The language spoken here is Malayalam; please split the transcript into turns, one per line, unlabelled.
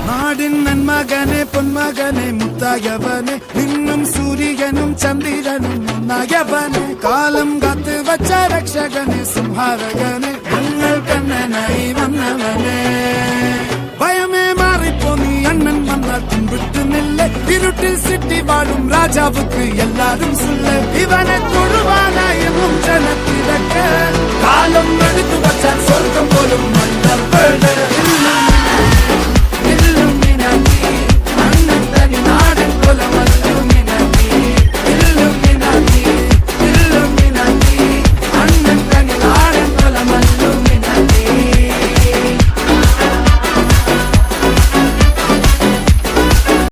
നാടിൻ നന്മകനെ പൊന്മകനെ മുത്തായവനെ നിന്നും സൂര്യനും ചന്ദ്രനും ഒന്നായവനെ കാലം കാത്ത് വച്ച രക്ഷകനെ സംഹാരകനെ ഞങ്ങൾ കണ്ണനായി വന്നവനെ ഭയമേ മാറിപ്പോ നീ അണ്ണൻ വന്നാൽ പിൻവിട്ടുന്നില്ല ഇരുട്ടിൽ സിറ്റി വാഴും രാജാവുക്ക് എല്ലാരും സുല്ല ഇവനെ തൊഴുവാനായും ജനത്തിരക്ക് കാലം എടുത്തു വച്ചാൽ സ്വർഗം പോലും മണ്ണ